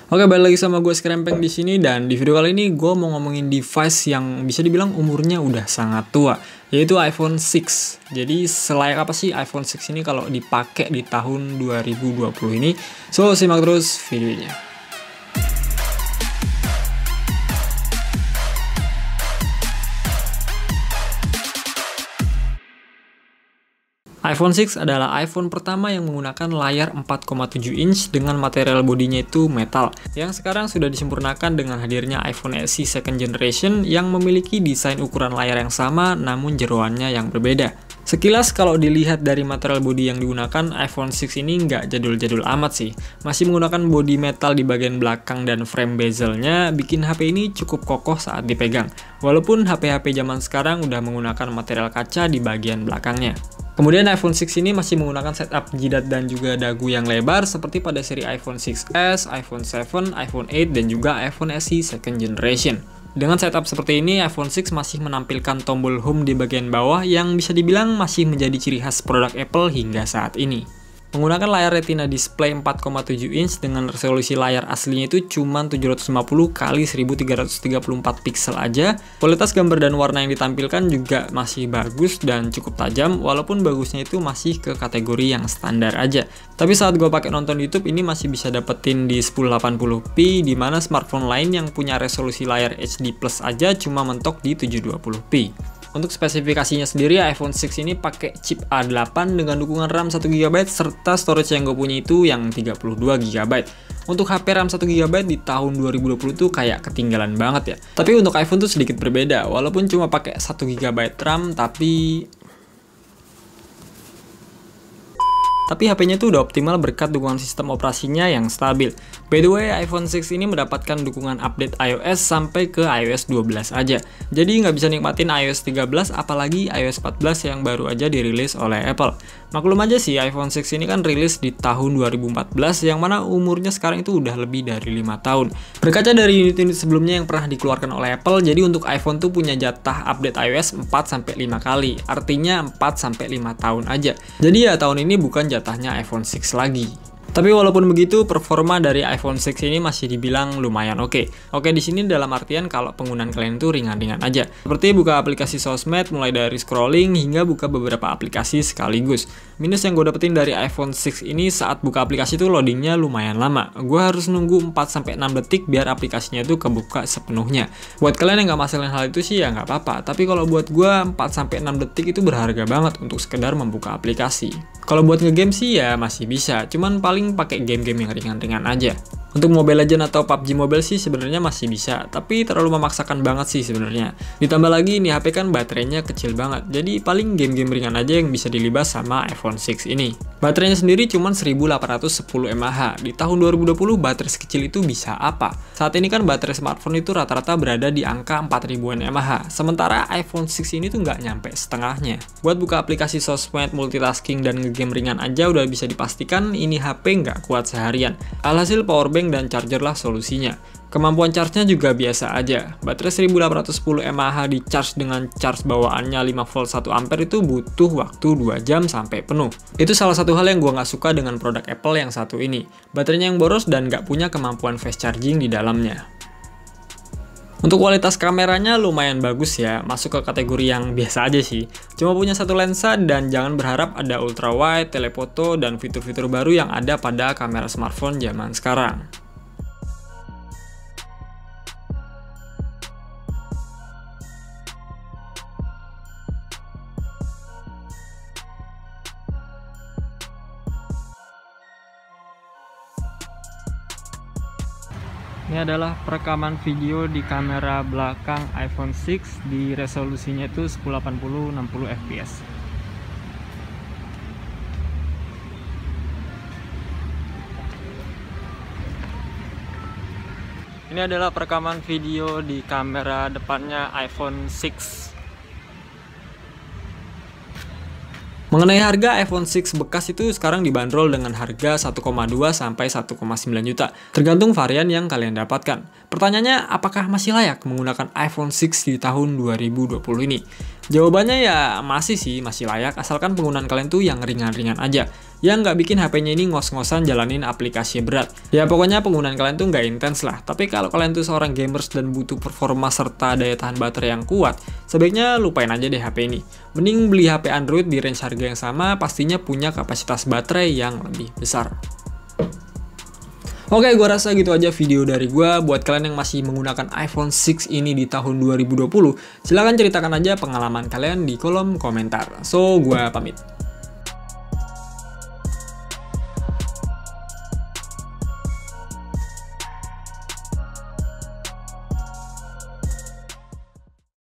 Oke, balik lagi sama gue Skrempeng di sini, dan di video kali ini gue mau ngomongin device yang bisa dibilang umurnya udah sangat tua, yaitu iPhone 6. Jadi selayak apa sih iPhone 6 ini kalau dipakai di tahun 2020 ini? So, simak terus videonya. iPhone 6 adalah iPhone pertama yang menggunakan layar 4,7 inch dengan material bodinya itu metal, yang sekarang sudah disempurnakan dengan hadirnya iPhone SE second generation yang memiliki desain ukuran layar yang sama namun jeroannya yang berbeda. Sekilas kalau dilihat dari material bodi yang digunakan, iPhone 6 ini nggak jadul-jadul amat sih. Masih menggunakan bodi metal di bagian belakang dan frame bezelnya bikin HP ini cukup kokoh saat dipegang. Walaupun HP-HP zaman sekarang udah menggunakan material kaca di bagian belakangnya. Kemudian iPhone 6 ini masih menggunakan setup jidat dan juga dagu yang lebar seperti pada seri iPhone 6s, iPhone 7, iPhone 8, dan juga iPhone SE second generation. Dengan setup seperti ini, iPhone 6 masih menampilkan tombol home di bagian bawah yang bisa dibilang masih menjadi ciri khas produk Apple hingga saat ini. Menggunakan layar Retina display 4,7 inch dengan resolusi layar aslinya itu cuma 750 x 1334 pixel aja. Kualitas gambar dan warna yang ditampilkan juga masih bagus dan cukup tajam, walaupun bagusnya itu masih ke kategori yang standar aja. Tapi saat gue pakai nonton YouTube ini masih bisa dapetin di 1080p, dimana smartphone lain yang punya resolusi layar HD Plus aja cuma mentok di 720p. Untuk spesifikasinya sendiri, iPhone 6 ini pakai chip A8 dengan dukungan RAM 1GB serta storage yang gue punya itu yang 32GB. Untuk HP RAM 1GB di tahun 2020 tuh kayak ketinggalan banget ya. Tapi untuk iPhone tuh sedikit berbeda, walaupun cuma pakai 1GB RAM tapi HP-nya tuh udah optimal berkat dukungan sistem operasinya yang stabil. By the way, iPhone 6 ini mendapatkan dukungan update iOS sampai ke iOS 12 aja. Jadi nggak bisa nikmatin iOS 13, apalagi iOS 14 yang baru aja dirilis oleh Apple. Maklum aja sih, iPhone 6 ini kan rilis di tahun 2014, yang mana umurnya sekarang itu udah lebih dari 5 tahun. Berkaca dari unit-unit sebelumnya yang pernah dikeluarkan oleh Apple, jadi untuk iPhone tuh punya jatah update iOS 4-5 kali. Artinya 4-5 tahun aja. Jadi ya tahun ini bukan jatahnya iPhone 6 lagi. Tapi walaupun begitu, performa dari iPhone 6 ini masih dibilang lumayan oke. Oke di sini dalam artian kalau penggunaan kalian itu ringan-ringan aja. Seperti buka aplikasi sosmed mulai dari scrolling hingga buka beberapa aplikasi sekaligus. Minus yang gue dapetin dari iPhone 6 ini saat buka aplikasi itu loadingnya lumayan lama. Gue harus nunggu 4-6 detik biar aplikasinya itu kebuka sepenuhnya. Buat kalian yang nggak masalahin hal itu sih ya nggak apa-apa. Tapi kalau buat gue 4-6 detik itu berharga banget untuk sekedar membuka aplikasi. Kalau buat ngegame sih ya masih bisa, cuman paling pakai game-game yang ringan-ringan aja. Untuk Mobile Legends atau PUBG Mobile sih sebenarnya masih bisa, tapi terlalu memaksakan banget sih sebenarnya. Ditambah lagi ini HP kan baterainya kecil banget, jadi paling game-game ringan aja yang bisa dilibas sama iPhone 6 ini. Baterainya sendiri cuma 1810 mAh. Di tahun 2020 baterai sekecil itu bisa apa? Saat ini kan baterai smartphone itu rata-rata berada di angka 4000-an mAh, sementara iPhone 6 ini tuh nggak nyampe setengahnya. Buat buka aplikasi sosmed, multitasking, dan ngegame ringan aja udah bisa dipastikan ini HP nggak kuat seharian. Alhasil powerbank dan charger lah solusinya. Kemampuan charge-nya juga biasa aja. Baterai 1810 mAh di charge dengan charge bawaannya 5 volt 1 ampere itu butuh waktu 2 jam sampai penuh. Itu salah satu hal yang gue nggak suka dengan produk Apple yang satu ini. Baterainya yang boros dan nggak punya kemampuan fast charging di dalamnya. Untuk kualitas kameranya lumayan bagus ya, masuk ke kategori yang biasa aja sih. Cuma punya satu lensa dan jangan berharap ada ultra wide, telefoto, dan fitur-fitur baru yang ada pada kamera smartphone zaman sekarang. Ini adalah perekaman video di kamera belakang iPhone 6 di resolusinya itu 1080 60 fps. Ini adalah perekaman video di kamera depannya iPhone 6. Mengenai harga, iPhone 6 bekas itu sekarang dibanderol dengan harga 1,2 sampai 1,9 juta, tergantung varian yang kalian dapatkan. Pertanyaannya, apakah masih layak menggunakan iPhone 6 di tahun 2020 ini? Jawabannya ya masih sih, masih layak, asalkan penggunaan kalian tuh yang ringan-ringan aja. yang nggak bikin HP-nya ini ngos-ngosan jalanin aplikasi berat. Ya pokoknya penggunaan kalian tuh nggak intens lah. Tapi kalau kalian tuh seorang gamers dan butuh performa serta daya tahan baterai yang kuat, sebaiknya lupain aja deh HP ini. Mending beli HP Android di range harga yang sama, pastinya punya kapasitas baterai yang lebih besar. Oke, gua rasa gitu aja video dari gua. Buat kalian yang masih menggunakan iPhone 6 ini di tahun 2020, silahkan ceritakan aja pengalaman kalian di kolom komentar. So, gua pamit.